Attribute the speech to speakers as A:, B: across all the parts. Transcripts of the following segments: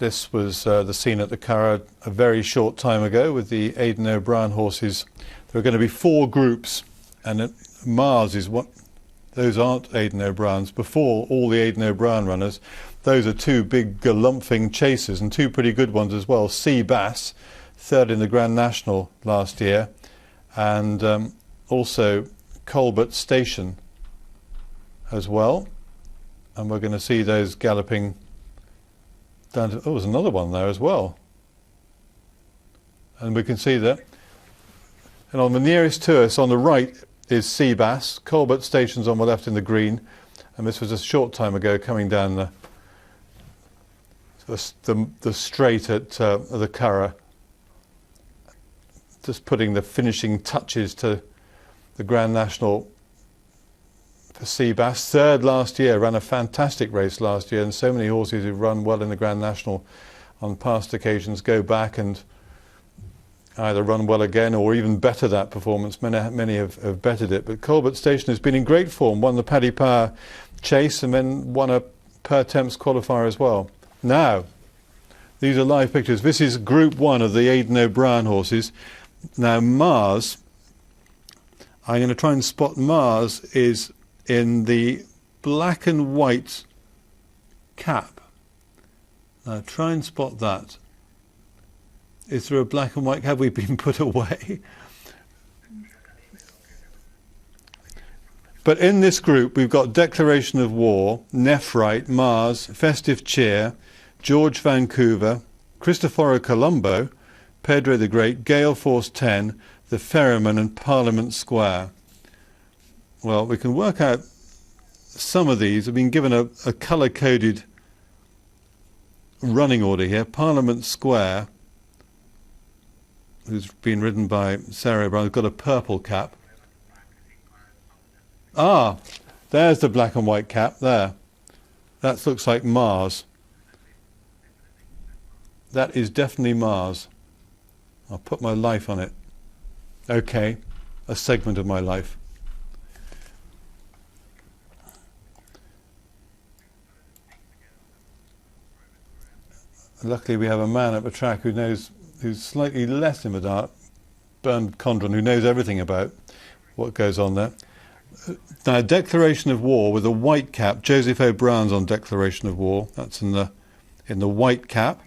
A: This was the scene at the Curragh a very short time ago with the Aidan O'Brien horses. There are going to be 4 groups, and Mars is what. Those aren't Aidan O'Briens. Before all the Aidan O'Brien runners, those are 2 big galumphing chasers, and 2 pretty good ones as well. Sea Bass, 3rd in the Grand National last year, and also Curragh Station as well. And we're going to see those galloping down to, oh, there's another one there as well. And we can see that. And on the nearest to us on the right is Sea Bass. Curragh Station's on the left in the green, and this was a short time ago coming down the straight at the Curragh, just putting the finishing touches to the Grand National for Sea Bass. 3rd last year, ran a fantastic race last year, and so many horses who've run well in the Grand National on past occasions go back and either run well again or even better that performance. Many have bettered it, but Curragh Station has been in great form, won the Paddy Power Chase and then won a per temps qualifier as well. Now, these are live pictures. This is Group 1 of the Aidan O'Brien horses. Now Mars, I'm going to try and spot Mars is in the black and white cap. Now try and spot that. Is there a black and white? Have we been put away? But in this group, we've got Declaration of War, Nephrite, Mars, Festive Cheer, George Vancouver, Cristoforo Colombo, Pedro the Great, Gale Force 10, the Ferryman, and Parliament Square. Well, we can work out some of these. I've been given a colour-coded running order here. Parliament Square, who's been ridden by Sarah O'Brien, has got a purple cap. Ah, there's the black and white cap there. That looks like Mars. That is definitely Mars. I'll put my life on it. Okay, a segment of my life. Luckily we have a man at the track who's slightly less in the dark, Bernd Condron, who knows everything about what goes on there. Now, Declaration of War with a white cap. Joseph O'Brien's on Declaration of War. That's in the white cap.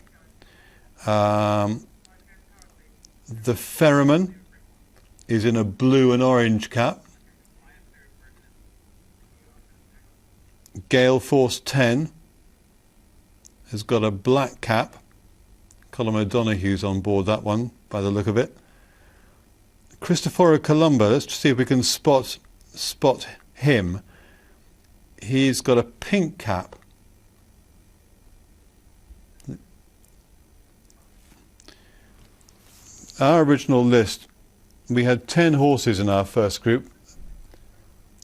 A: The Ferryman is in a blue and orange cap. Gale Force 10 has got a black cap. Colin O'Donoghue's on board that one, by the look of it. Cristoforo Colombo, let's see if we can spot him. He's got a pink cap. Our original list, we had 10 horses in our first group,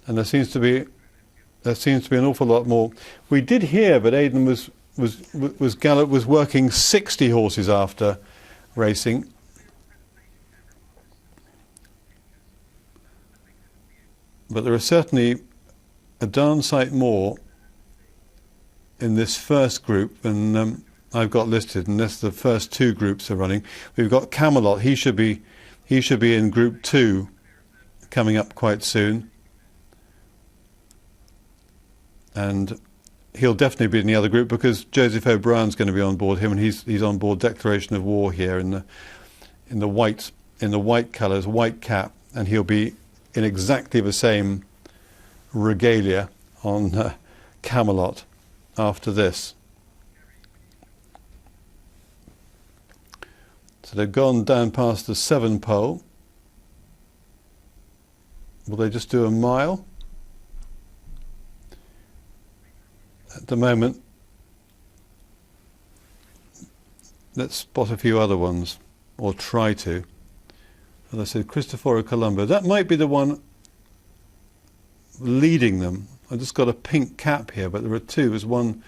A: and there seems to be an awful lot more. We did hear that Aidan was working 60 horses after racing. But there are certainly a darn sight more in this first group than I've got listed, and that's the first 2 groups are running. We've got Camelot. He should be in Group 2 coming up quite soon, and he'll definitely be in the other group because Joseph O'Brien's going to be on board him, and he's on board Declaration of War here in the white colours, white cap, and he'll be in exactly the same regalia on Camelot after this. So they've gone down past the 7 pole. Will they just do a mile? At the moment, let's spot a few other ones, or try to. As I said, Cristoforo Colombo. That might be the one leading them. I've just got a pink cap here, but there are 2. There's one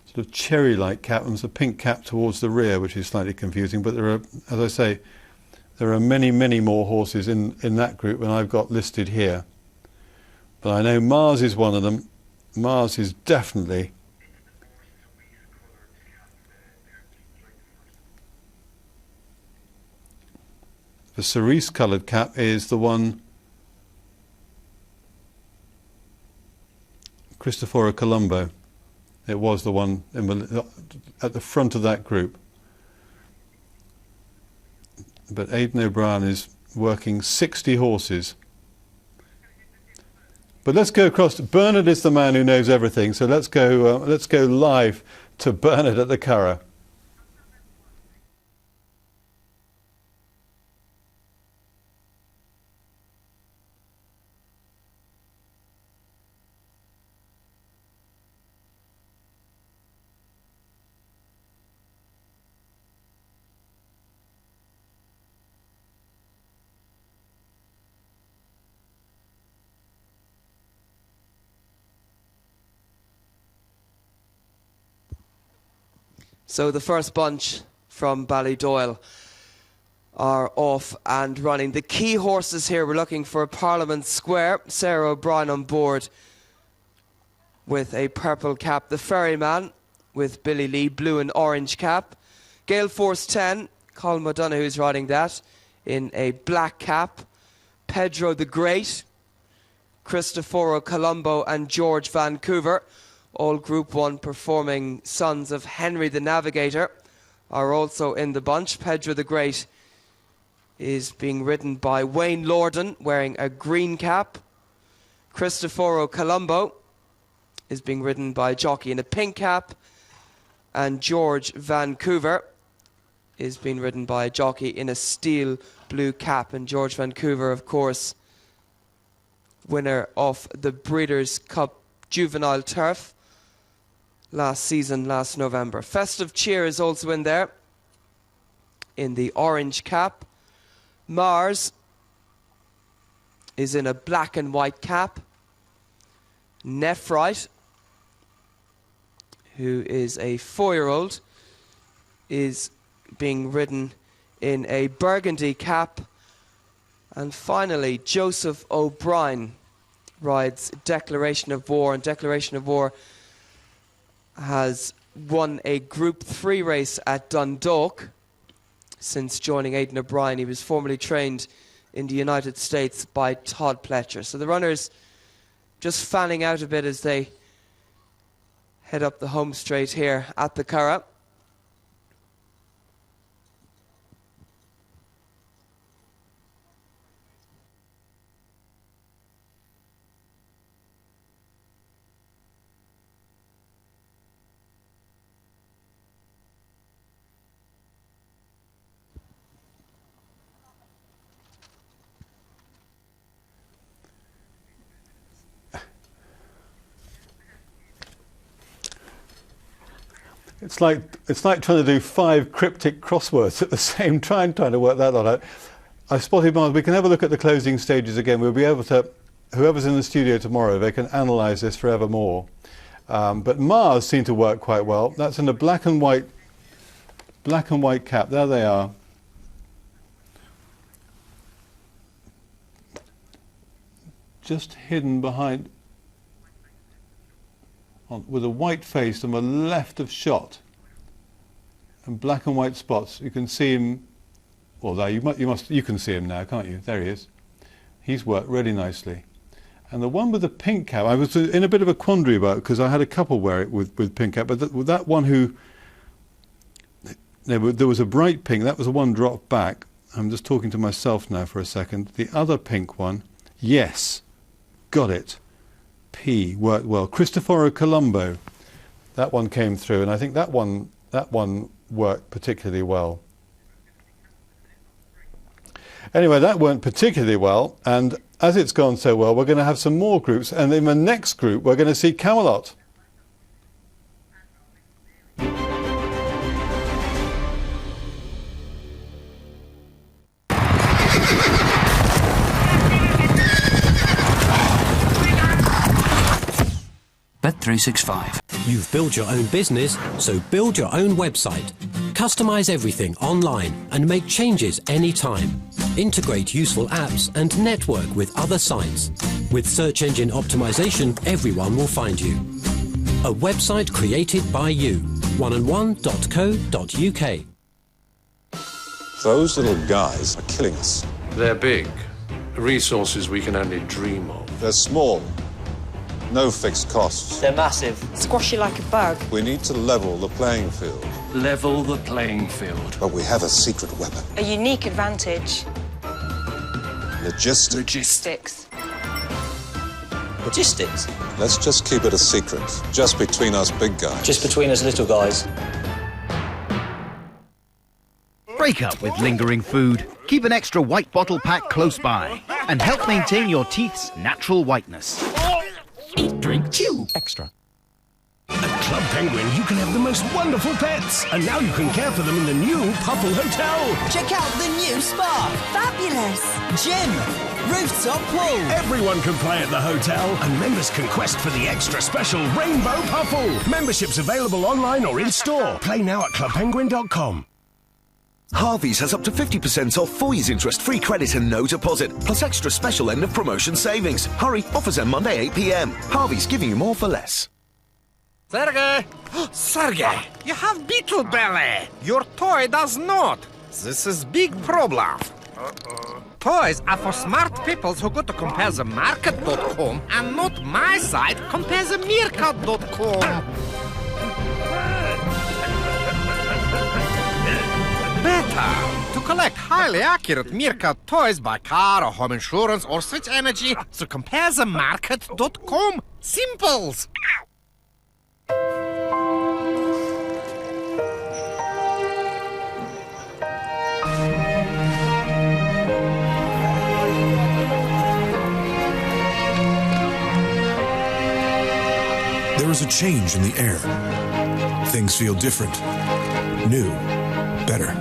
A: sort of cherry-like cap, and there's a pink cap towards the rear, which is slightly confusing. But there are, as I say, there are many, many more horses in that group than I've got listed here. But I know Mars is one of them. Mars is definitely The cerise coloured cap is the one Cristoforo Colombo. It was the one at the front of that group. But Aidan O'Brien is working 60 horses. But let's go across. Bernard is the man who knows everything, so let's go live to Bernard at the Curragh.
B: So the first bunch from Ballydoyle are off and running. The key horses here, we're looking for Parliament Square. Sarah O'Brien on board with a purple cap. The Ferryman with Billy Lee, blue and orange cap. Gale Force 10, Colm O'Donoghu's riding that in a black cap. Pedro the Great, Cristoforo Colombo and George Vancouver, all Group 1 performing sons of Henry the Navigator, are also in the bunch. Pedro the Great is being ridden by Wayne Lorden, wearing a green cap. Cristoforo Colombo is being ridden by a jockey in a pink cap. And George Vancouver is being ridden by a jockey in a steel blue cap. And George Vancouver, of course, winner of the Breeders' Cup Juvenile Turf last season, last November. Festive Cheer is also in there in the orange cap. Mars is in a black and white cap. Nephrite, who is a 4-year-old, is being ridden in a burgundy cap. And finally, Joseph O'Brien rides Declaration of War, and Declaration of War has won a Group 3 race at Dundalk since joining Aidan O'Brien. He was formerly trained in the United States by Todd Pletcher. So the runners just fanning out a bit as they head up the home straight here at the Curragh.
A: It's like trying to do 5 cryptic crosswords at the same time, trying to work that lot out. I spotted Mars. We can have a look at the closing stages again. We'll be able to, whoever's in the studio tomorrow, they can analyse this forevermore. But Mars seemed to work quite well. That's in a black and white cap. There they are. Just hidden behind, with a white face and a left of shot and black and white spots. You can see him. Well, there you can see him now, can't you? There he is. He's worked really nicely. And the one with the pink cap, I was in a bit of a quandary about, because I had a couple wear it with pink cap, but that one who there was a bright pink. That was the one dropped back. I'm just talking to myself now for a second. The other pink one, yes, got it. P worked well. Cristoforo Colombo, that one came through, and I think that one worked particularly well. Anyway, that went particularly well, and as it's gone so well, we're going to have some more groups, and in the next group we're going to see Camelot.
C: Bet365. You've built your own business, so build your own website. Customize everything online and make changes anytime. Integrate useful apps and network with other sites. With search engine optimization, everyone will find you. A website created by you. oneandone.co.uk.
D: Those little guys are killing us.
E: They're big. Resources we can only dream of.
D: They're small. No fixed costs.
F: They're massive.
G: Squash you like a bug.
D: We need to level the playing field.
E: Level the playing field.
D: But we have a secret weapon.
G: A unique advantage.
D: Logistics.
E: Logistics.
F: Logistics?
D: Let's just keep it a secret. Just between us big guys.
F: Just between us little guys.
H: Break up with lingering food. Keep an extra white bottle pack close by. And help maintain your teeth's natural whiteness.
C: Eat, drink, chew. Extra. At Club Penguin, you can have the most wonderful pets. And now you can care for them in the new Puffle Hotel.
I: Check out the new spa.
G: Fabulous.
I: Gym. Rooftop pool.
C: Everyone can play at the hotel, and members can quest for the extra special Rainbow Puffle. Memberships available online or in store. Play now at clubpenguin.com.
J: Harvey's has up to 50% off 4 years interest-free credit and no deposit, plus extra special end of promotion savings. Hurry, offers end Monday 8 p.m. Harvey's, giving you more for less.
K: Sergey! Sergey, you have beetle belly. Your toy does not. This is big problem. Toys are for smart people who go to comparethemarket.com and not my site, comparethemeerkat.com. Better to collect highly accurate Meerkat toys by car or home insurance or switch energy to comparethemarket.com. Simples.
L: There is a change in the air. Things feel different, new, better.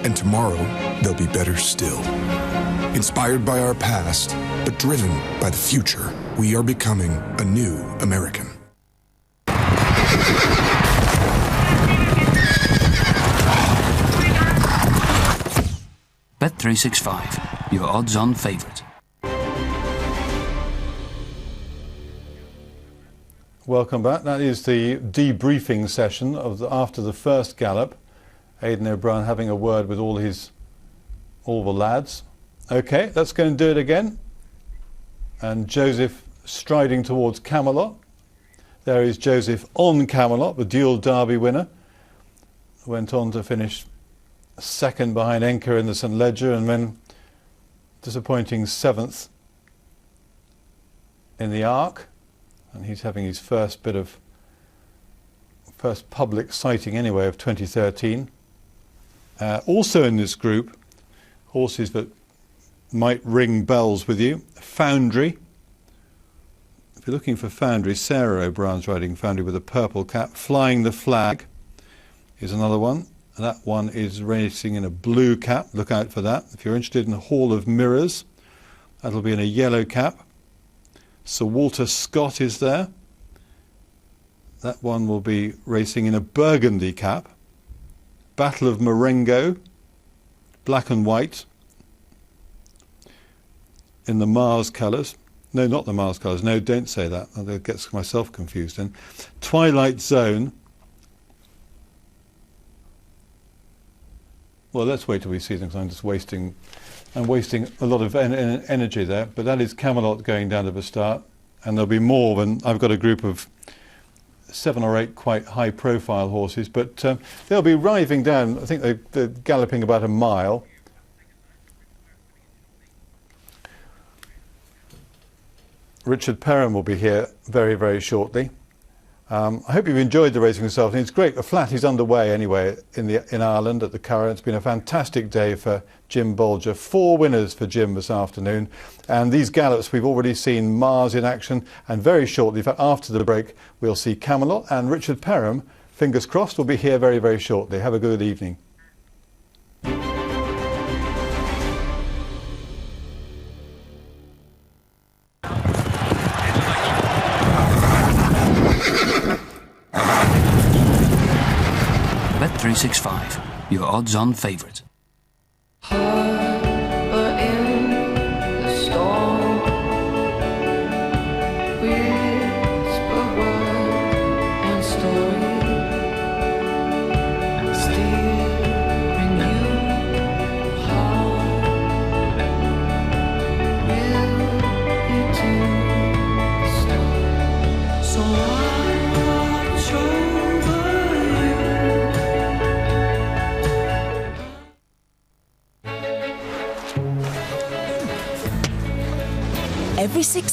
L: And tomorrow, they'll be better still. Inspired by our past, but driven by the future, we are becoming a new American.
M: Bet365, your odds-on favourite.
A: Welcome back. That is the debriefing session of after the first gallop. Aidan O'Brien having a word with all the lads. Okay, let's go and do it again. And Joseph striding towards Camelot. There is Joseph on Camelot, the dual Derby winner. Went on to finish second behind Enker in the St Leger, and then disappointing 7th in the Arc. And he's having his first public sighting anyway of 2013. Also in this group, horses that might ring bells with you. Foundry. If you're looking for Foundry, Sarah O'Brien's riding Foundry with a purple cap. Flying the Flag is another one. And that one is racing in a blue cap. Look out for that. If you're interested in Hall of Mirrors, that'll be in a yellow cap. Sir Walter Scott is there. That one will be racing in a burgundy cap. Battle of Marengo, black and white, in the Mars colours. No, not the Mars colours. No, don't say that. That gets myself confused then. Twilight Zone. Well, let's wait till we see them, because I'm just wasting a lot of energy there. But that is Camelot going down to the start, and there'll be more than I've got a group of 7 or 8 quite high-profile horses, but they'll be arriving down. I think they're galloping about a mile. Richard Perham will be here very, very shortly. I hope you've enjoyed the racing this afternoon. It's great. The flat is underway anyway in Ireland at the Curragh. It's been a fantastic day for Jim Bolger. 4 winners for Jim this afternoon. And these gallops, we've already seen Mars in action. And very shortly, in fact, after the break, we'll see Camelot. And Richard Perham, fingers crossed, will be here very, very shortly. Have a good evening.
M: Bet365, your odds-on favourite.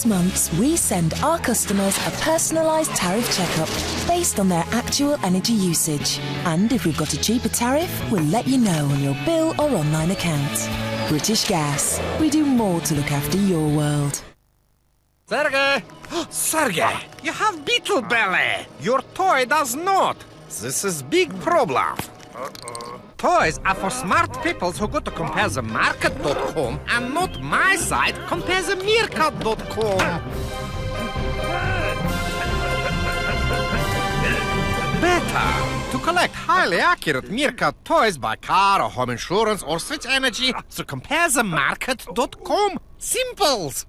F: 6 months, we send our customers a personalised tariff checkup based on their actual energy usage. And if we've got a cheaper tariff, we'll let you know on your bill or online account. British Gas. We do more to look after your world.
K: Sergey! Sergey! You have beetle belly! Your toy does not! This is big problem. Toys are for smart people who go to comparethemarket.com and not my site, comparethemeerkat.com. Better to collect highly accurate Meerkat toys, buy car or home insurance or switch energy to comparethemarket.com. Simples!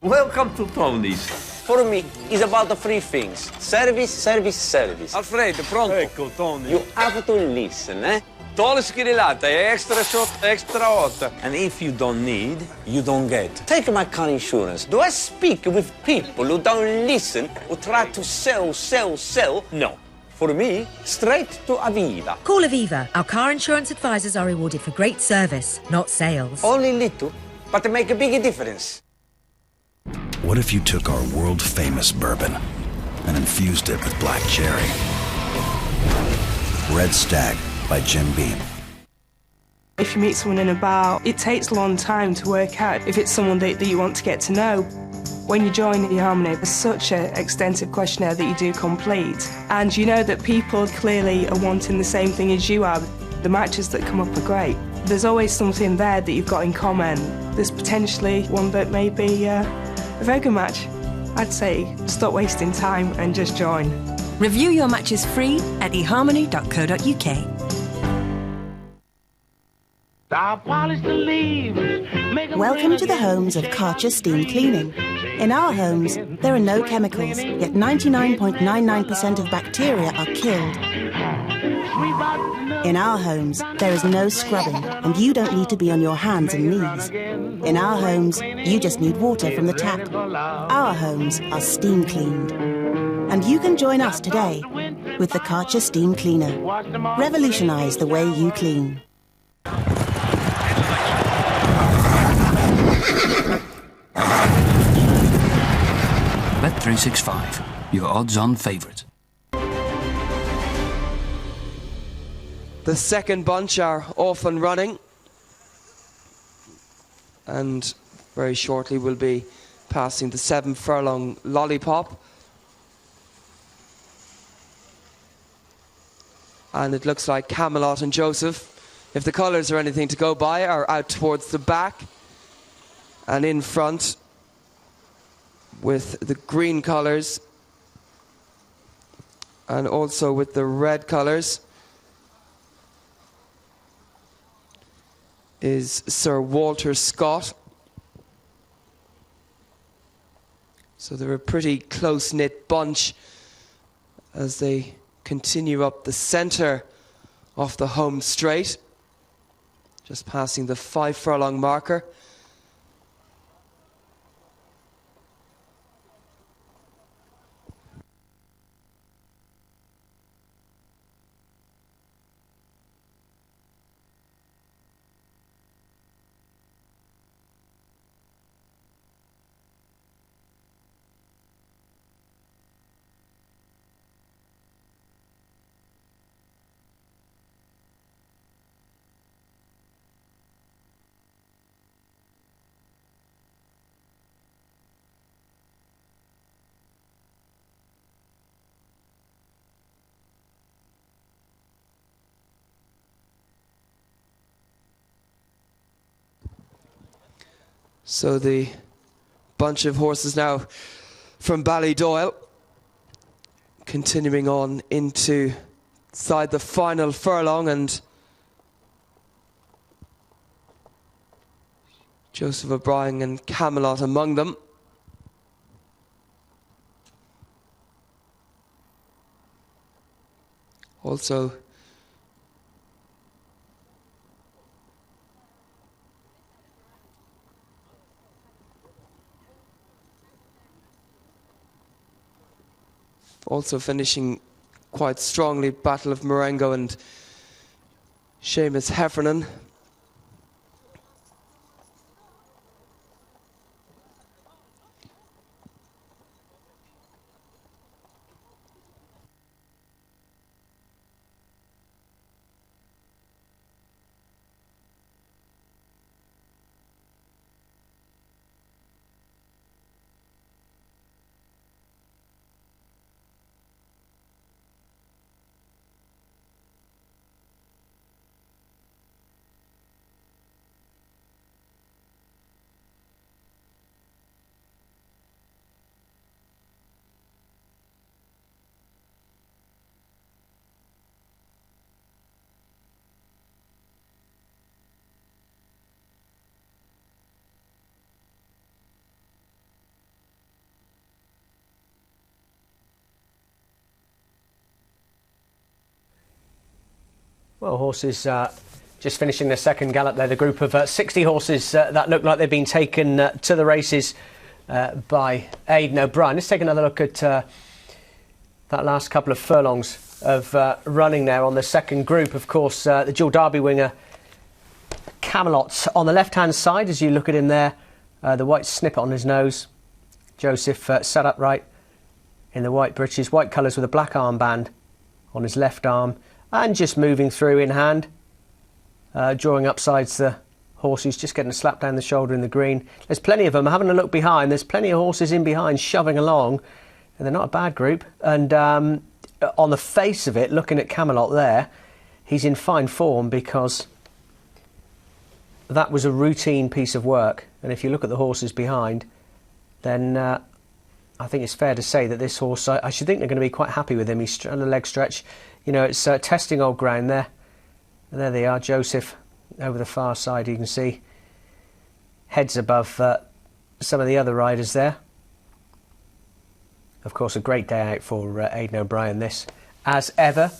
N: Welcome to Tony's. For me, it's about the three things. Service, service, service.
O: Alfredo, pronto?
N: Ecco, Tony. You have to listen, eh?
O: Tole schirillata, extra short, extra hot.
N: And if you don't need, you don't get. Take my car insurance. Do I speak with people who don't listen, who try to sell? No. For me, straight to Aviva.
P: Call Aviva. Our car insurance advisors are rewarded for great service, not sales.
N: Only little, but they make a big difference.
Q: What if you took our world-famous bourbon and infused it with black cherry? Red Stag by Jim Beam.
R: If you meet someone in a bar, it takes a long time to work out if it's someone that you want to get to know. When you join eHarmony, there's such an extensive questionnaire that you do complete, and you know that people clearly are wanting the same thing as you are. The matches that come up are great. There's always something there that you've got in common. There's potentially one that may be a very good match. I'd say stop wasting time and just join.
S: Review your matches free at eharmony.co.uk.
T: Welcome to the homes of Karcher Steam Cleaning. In our homes, there are no chemicals, yet 99.99% of bacteria are killed. In our homes, there is no scrubbing, and you don't need to be on your hands and knees. In our homes, you just need water from the tap. Our homes are steam cleaned. And you can join us today with the Karcher Steam Cleaner. Revolutionize the way you clean.
M: Bet365, your odds-on favourite.
B: The second bunch are off and running, and very shortly we'll be passing the 7 furlong lollipop. And it looks like Camelot and Joseph, if the colours are anything to go by, are out towards the back, and in front with the green colours and also with the red colours is Sir Walter Scott. So they're a pretty close-knit bunch as they continue up the centre of the home straight, just passing the 5 furlong marker. So the bunch of horses now from Ballydoyle continuing on inside the final furlong, and Joseph O'Brien and Camelot among them. Also finishing quite strongly, Battle of Marengo and Seamus Heffernan.
U: Well, horses just finishing their second gallop there. The group of 60 horses that look like they've been taken to the races by Aidan O'Brien. Let's take another look at that last couple of furlongs of running there on the second group. Of course, the dual Derby winger Camelot on the left-hand side as you look at him there. The white snippet on his nose. Joseph sat upright in the white breeches, white colours with a black armband on his left arm, and just moving through in hand, drawing upsides the horses, just getting a slap down the shoulder in the green. There's plenty of them. Having a look behind, there's plenty of horses in behind shoving along, and they're not a bad group. And on the face of it, looking at Camelot there, he's in fine form because that was a routine piece of work. And if you look at the horses behind, then I think it's fair to say that this horse, I should think they're going to be quite happy with him. He's on the leg stretch. You know, it's testing old ground there. And there they are, Joseph over the far side, you can see. Heads above some of the other riders there. Of course, a great day out for Aidan O'Brien, this, as ever.